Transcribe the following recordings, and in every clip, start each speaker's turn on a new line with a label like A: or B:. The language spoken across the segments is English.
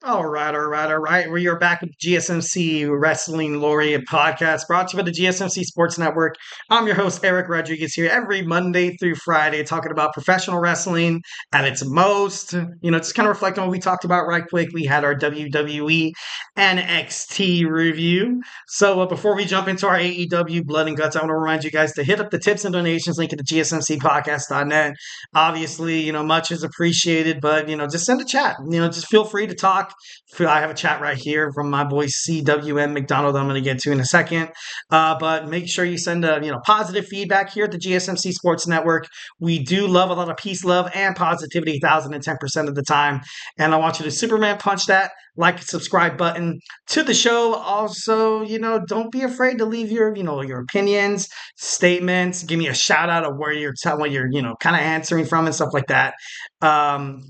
A: All right. We are back with GSMC Wrestling Laureate Podcast, brought to you by the GSMC Sports Network. I'm your host, Eric Rodriguez, here every Monday through Friday, talking about professional wrestling at its most. Just kind of reflect on what we talked about right quick. We had our WWE NXT review. So before we jump into our AEW Blood and Guts, I want to remind you guys to hit up the tips and donations link at the GSMCpodcast.net. Obviously, much is appreciated, but, just send a chat. Just feel free to talk. I have a chat right here from my boy CWM McDonald. I'm going to get to in a second, but make sure you send positive feedback here at the GSMC Sports Network. We do love a lot of peace, love, and positivity, 1,010% of the time. And I want you to Superman punch that like and subscribe button to the show. Also, don't be afraid to leave your opinions, statements. Give me a shout out of where you're telling, you're kind of answering from and stuff like that.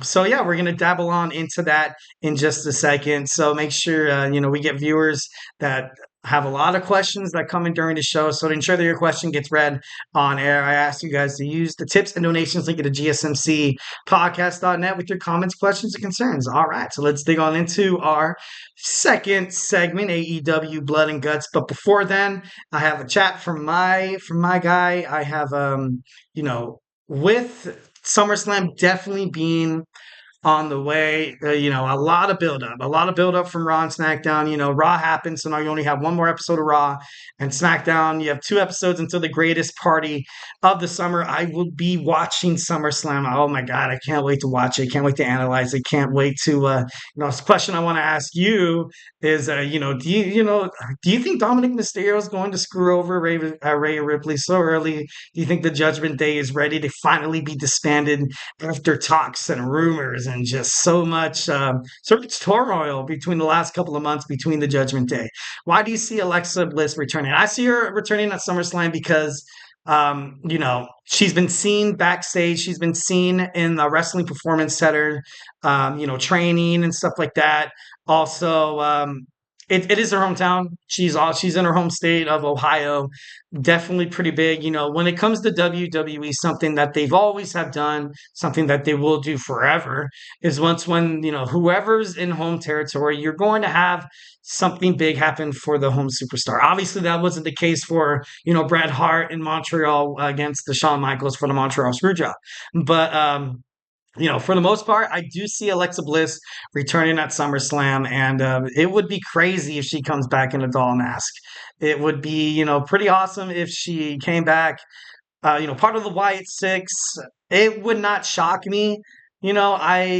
A: So yeah, we're gonna dabble on into that in just a second. So make sure we get viewers that have a lot of questions that come in during the show. So to ensure that your question gets read on air, I ask you guys to use the tips and donations link at the GSMCpodcast.net with your comments, questions, and concerns. All right, so let's dig on into our second segment, AEW Blood and Guts. But before then, I have a chat from my guy. I have with SummerSlam definitely being on the way. A lot of build up from Raw and SmackDown. Raw happened, so now you only have one more episode of Raw, and SmackDown, you have two episodes until the greatest party of the summer. I will be watching SummerSlam. Oh my God, I can't wait to watch it. Can't wait to analyze it. Can't wait to, this question I want to ask you is, do you think Dominic Mysterio is going to screw over Rhea Ripley so early? Do you think the Judgment Day is ready to finally be disbanded after talks and rumors and just so much turmoil between the last couple of months between the Judgment Day? Why do you see Alexa Bliss returning? I see her returning at SummerSlam because she's been seen backstage. She's been seen in the wrestling performance center, training and stuff like that. Also, it is her hometown. She's in her home state of Ohio. Definitely pretty big. When it comes to WWE, something that they've always have done, something that they will do forever, is when whoever's in home territory, you're going to have something big happen for the home superstar. Obviously, that wasn't the case for Bret Hart in Montreal against the Shawn Michaels for the Montreal Screwjob, but. For the most part, I do see Alexa Bliss returning at SummerSlam, and it would be crazy if she comes back in a doll mask. It would be, pretty awesome if she came back, part of the Wyatt Six. It would not shock me. Nikki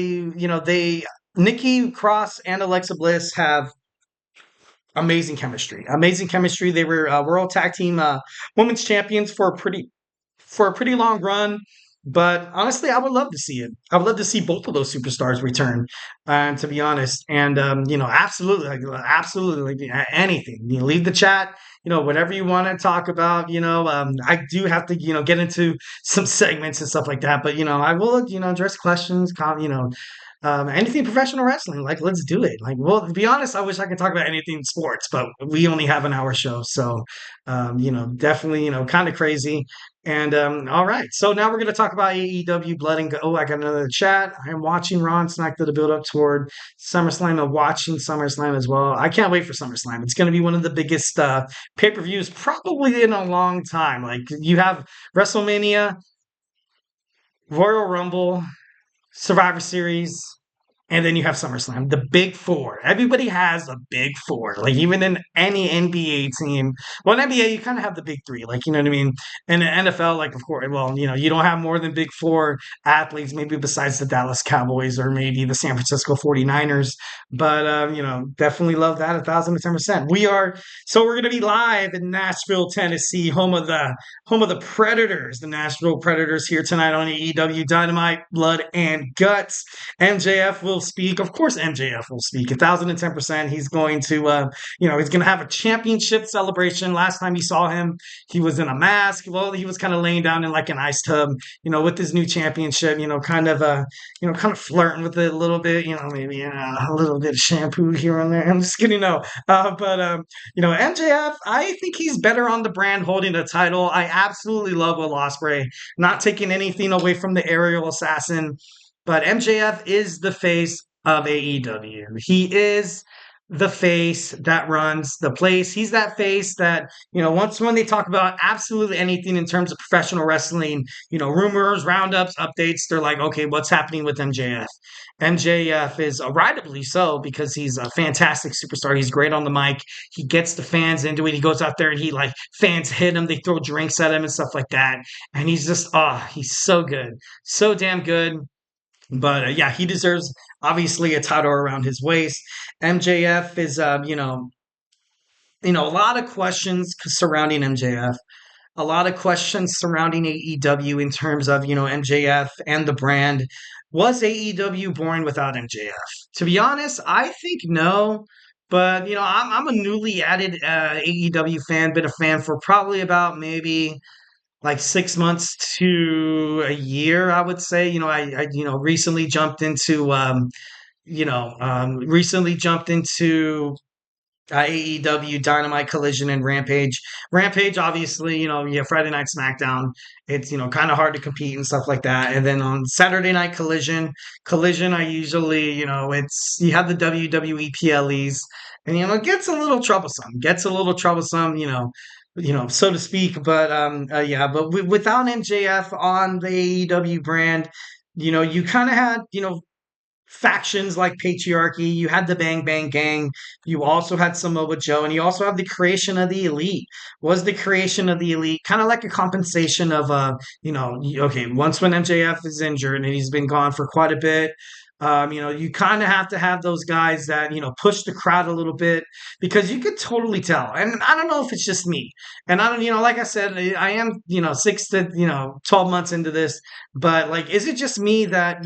A: Cross and Alexa Bliss have amazing chemistry. Amazing chemistry. They were World Tag Team Women's Champions for a pretty long run. But honestly, I would love to see it. I would love to see both of those superstars return, to be honest. And, absolutely, absolutely, anything. Leave the chat, whatever you want to talk about. I do have to, get into some segments and stuff like that. But, I will, address questions, anything professional wrestling. Like, let's do it. Like, well, to be honest, I wish I could talk about anything sports, but we only have an hour show. So, definitely, kind of crazy. And all right, so now we're going to talk about AEW Blood and Oh, I got another chat. I'm watching Raw and Snack to the build up toward SummerSlam. I'm watching SummerSlam as well. I can't wait for SummerSlam. It's going to be one of the biggest pay-per-views probably in a long time. Like, you have WrestleMania, Royal Rumble, Survivor Series, and then you have SummerSlam, the big four. Everybody has a big four. Like, even in any NBA team. Well, in NBA, you kind of have the big three. Like, you know what I mean? In the NFL, like, of course, well, you don't have more than big four athletes, maybe besides the Dallas Cowboys or maybe the San Francisco 49ers. But, definitely love that 1,010%. So we're going to be live in Nashville, Tennessee, home of the Predators, the Nashville Predators here tonight on AEW Dynamite, Blood and Guts. MJF will speak. Of course, MJF will speak 1,010%. He's going to, he's going to have a championship celebration. Last time you saw him, he was in a mask. Well, he was kind of laying down in like an ice tub, with his new championship, kind of flirting with it a little bit, maybe a little bit of shampoo here and there. I'm just kidding, no. MJF, I think he's better on the brand holding the title. I absolutely love Will Ospreay, not taking anything away from the aerial assassin. But MJF is the face. of AEW. He is the face that runs the place. He's that face that, once when they talk about absolutely anything in terms of professional wrestling, rumors, roundups, updates, they're like, okay, what's happening with MJF? MJF is rideably so because he's a fantastic superstar. He's great on the mic. He gets the fans into it. He goes out there and fans hit him. They throw drinks at him and stuff like that. And he's just, he's so good. So damn good. But yeah, he deserves obviously a title around his waist. MJF is, a lot of questions surrounding MJF, a lot of questions surrounding AEW in terms of, MJF and the brand. Was AEW born without MJF? To be honest, I think no. But, I'm a newly added AEW fan, been a fan for probably about maybe like 6 months to a year, I would say. Recently jumped into, AEW Dynamite, Collision, and Rampage. Rampage, obviously, Friday Night SmackDown. It's kind of hard to compete and stuff like that. And then on Saturday Night Collision, I usually, it's you have the WWE PLEs, and it gets a little troublesome. So to speak. But yeah, but without MJF on the AEW brand, you kind of had, factions like Patriarchy. You had the Bang Bang Gang. You also had Samoa Joe, and you also have the creation of the Elite. Was the creation of the Elite kind of like a compensation of okay, once when MJF is injured and he's been gone for quite a bit. You kind of have to have those guys that, push the crowd a little bit because you could totally tell. And I don't know if it's just me. And I don't, like I said, I am, 6 to, 12 months into this. But like, is it just me that,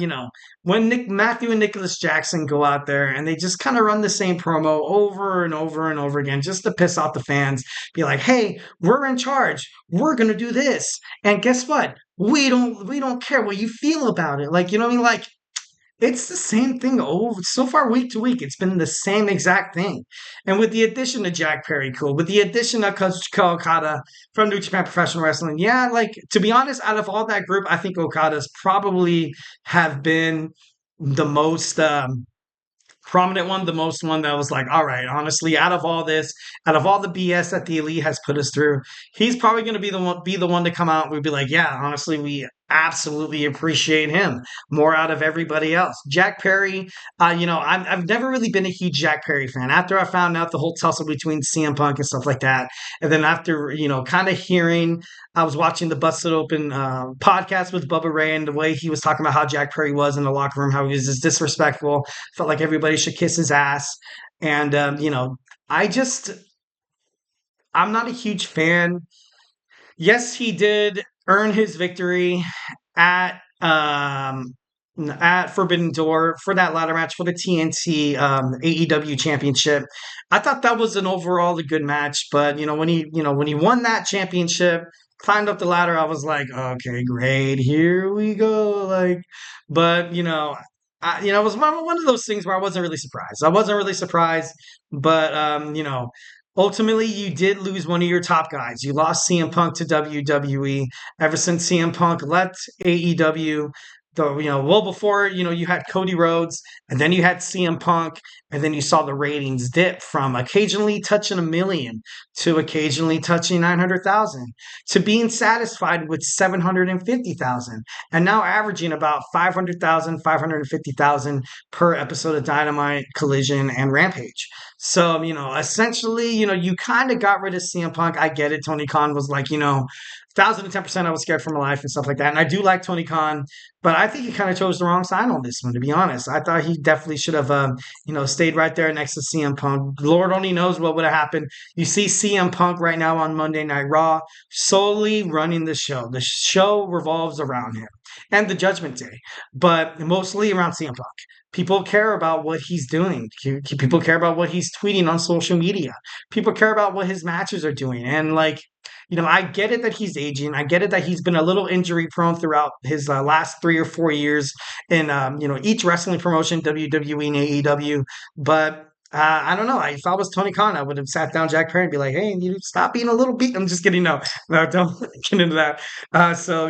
A: when Matthew and Nicholas Jackson go out there and they just kind of run the same promo over and over and over again just to piss off the fans, be like, hey, we're in charge. We're going to do this. And guess what? We don't care what you feel about it. Like, you know what I mean? Like, it's the same thing over so far week to week. It's been the same exact thing. And with the addition of Jack Perry, cool. With the addition of Kazuchika Okada from New Japan Professional Wrestling, yeah, like to be honest, out of all that group, I think Okada's probably have been the most prominent one, the most one that was like, all right, honestly, out of all the BS that the Elite has put us through, he's probably going to be the one to come out. We'd be like, yeah, honestly, we absolutely appreciate him more out of everybody else. Jack Perry, I've never really been a huge Jack Perry fan. After I found out the whole tussle between CM Punk and stuff like that, and then after kind of hearing, I was watching the Busted Open podcast with Bubba Ray, and the way he was talking about how Jack Perry was in the locker room, how he was just disrespectful, felt like everybody should kiss his ass, and I'm not a huge fan. Yes, he did earn his victory at Forbidden Door for that ladder match for the TNT AEW Championship. I thought that was an overall a good match, but when he won that championship, climbed up the ladder, I was like, okay, great, here we go. Like, but it was one of those things where I wasn't really surprised. But ultimately, you did lose one of your top guys. You lost CM Punk to WWE. Ever since CM Punk left AEW, before, you had Cody Rhodes, and then you had CM Punk, and then you saw the ratings dip from occasionally touching 1 million to occasionally touching 900,000 to being satisfied with 750,000 and now averaging about 500,000, 550,000 per episode of Dynamite, Collision, and Rampage. So, essentially, you kind of got rid of CM Punk. I get it. Tony Khan was like, 1,010% I was scared for my life and stuff like that. And I do like Tony Khan, but I think he kind of chose the wrong side on this one, to be honest. I thought he definitely should have, stayed right there next to CM Punk. Lord only knows what would have happened. You see CM Punk right now on Monday Night Raw, solely running the show. The show revolves around him and the Judgment Day, but mostly around CM Punk. People care about what he's doing. People care about what he's tweeting on social media. People care about what his matches are doing. And I get it that he's aging. I get it that he's been a little injury prone throughout his last 3 or 4 years in, each wrestling promotion, WWE and AEW. But I don't know. If I was Tony Khan, I would have sat down Jack Perry and be like, "Hey, you stop being a little beat." I'm just kidding. No, no, don't get into that. So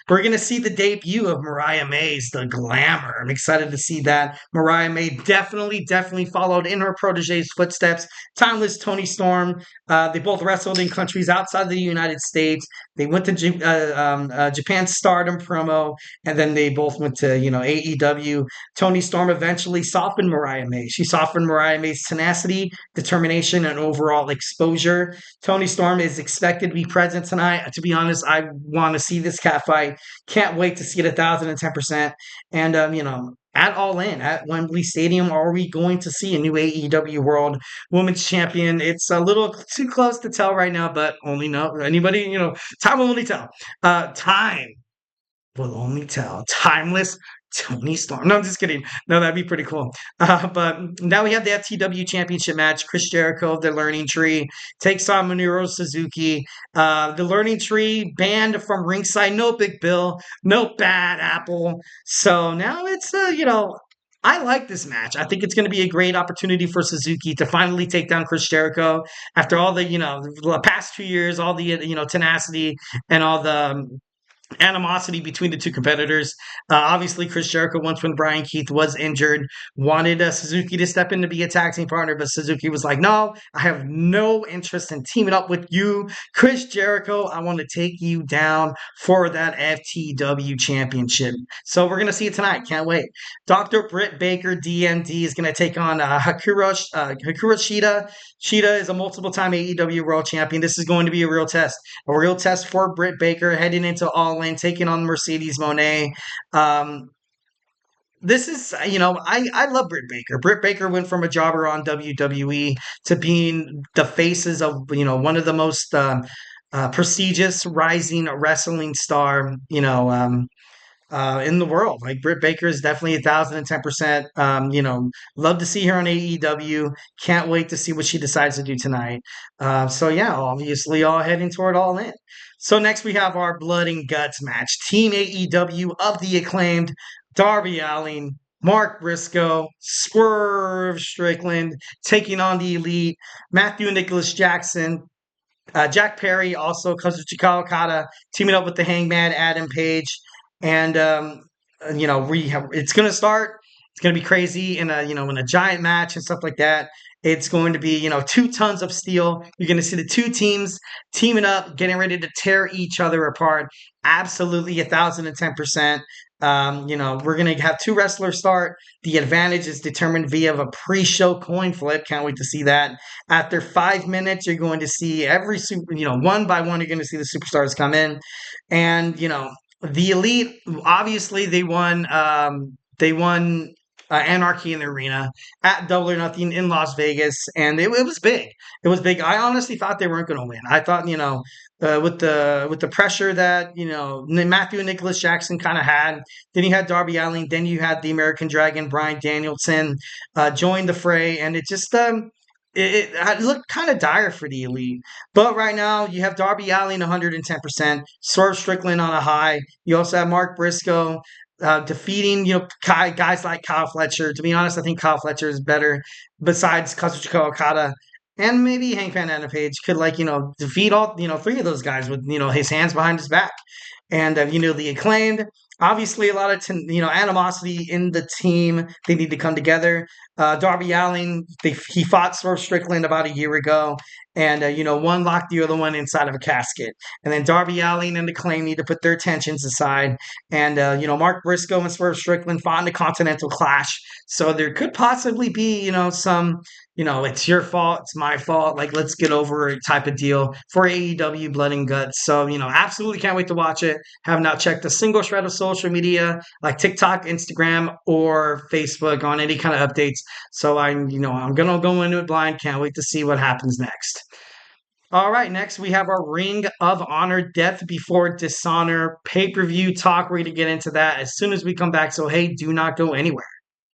A: we're gonna see the debut of Mariah May's The Glamour. I'm excited to see that. Mariah May definitely followed in her protege's footsteps. Timeless Tony Storm. They both wrestled in countries outside the United States. They went to Japan Stardom promo, and then they both went to AEW. Tony Storm eventually softened Mariah May. She softened Mariah May's tenacity, determination, and overall exposure. Tony Storm is expected to be present tonight. To be honest, I want to see this cat fight. Can't wait to see it 1,010%. And, at All In, at Wembley Stadium, are we going to see a new AEW World Women's Champion? It's a little too close to tell right now, but only know anybody, time will only tell. Time will only tell. Timeless Tony Storm. No, I'm just kidding. No, that'd be pretty cool. But now we have the FTW Championship match. Chris Jericho of the Learning Tree takes on Minoru Suzuki. The Learning Tree banned from ringside. No Big Bill. No Bad Apple. So now it's, I like this match. I think it's going to be a great opportunity for Suzuki to finally take down Chris Jericho after all the past 2 years, all the, tenacity and all the animosity between the two competitors. Obviously, Chris Jericho, once when Brian Keith was injured, wanted Suzuki to step in to be a tag team partner, but Suzuki was like, "No, I have no interest in teaming up with you, Chris Jericho. I want to take you down for that FTW Championship." So we're gonna see it tonight. Can't wait. Dr. Britt Baker, DMD, is gonna take on Hikaru Shida. Shida is a multiple-time AEW World Champion. This is going to be a real test for Britt Baker heading into All In, taking on Mercedes Moné. This is, I love Britt Baker. Britt Baker went from a jobber on WWE to being the faces of, one of the most prestigious rising wrestling star, in the world. Like Britt Baker is definitely 1,010%. Love to see her on AEW. Can't wait to see what she decides to do tonight. So yeah, obviously all heading toward All In. So next we have our Blood and Guts match. Team AEW of the Acclaimed, Darby Allin, Mark Briscoe, Swerve Strickland taking on the Elite, Matthew and Nicholas Jackson, Jack Perry, also Kazuchika Okada, teaming up with the Hangman, Adam Page. And it's gonna start. It's gonna be crazy in a giant match and stuff like that. It's going to be 2 tons of steel. You're gonna see the two teams teaming up, getting ready to tear each other apart. Absolutely 1,010%. We're gonna have 2 wrestlers start. The advantage is determined via a pre-show coin flip. Can't wait to see that. After 5 minutes, you're going to see every one by one. You're going to see the superstars come in, and the Elite, obviously, they won. They won Anarchy in the Arena at Double or Nothing in Las Vegas, and it was big. It was big. I honestly thought they weren't going to win. I thought, with the pressure that Matthew and Nicholas Jackson kind of had. Then you had Darby Allin. Then you had the American Dragon Bryan Danielson join the fray, and it just it looked kind of dire for the Elite. But right now, you have Darby Allin 110%, Swerve Strickland on a high. You also have Mark Briscoe defeating, guys like Kyle Fletcher. To be honest, I think Kyle Fletcher is better besides Kazuchika Okada. And maybe Hank Van Page could, defeat all, 3 of those guys with, his hands behind his back. And, the Acclaimed, obviously a lot of, animosity in the team. They need to come together. Darby Allin, he fought Swerve Strickland about a year ago. And, one locked the other one inside of a casket. And then Darby Allin and the Acclaim need to put their tensions aside. And, Mark Briscoe and Swerve Strickland fought in a Continental Clash. So there could possibly be, some, it's your fault, it's my fault, like, let's get over it type of deal for AEW Blood and Guts. So, absolutely can't wait to watch it. Have not checked a single shred of social media like TikTok, Instagram, or Facebook on any kind of updates. So I'm going to go into it blind. Can't wait to see what happens next. All right, next we have our Ring of Honor Death Before Dishonor pay-per-view talk. We're going to get into that as soon as we come back. So, hey, do not go anywhere.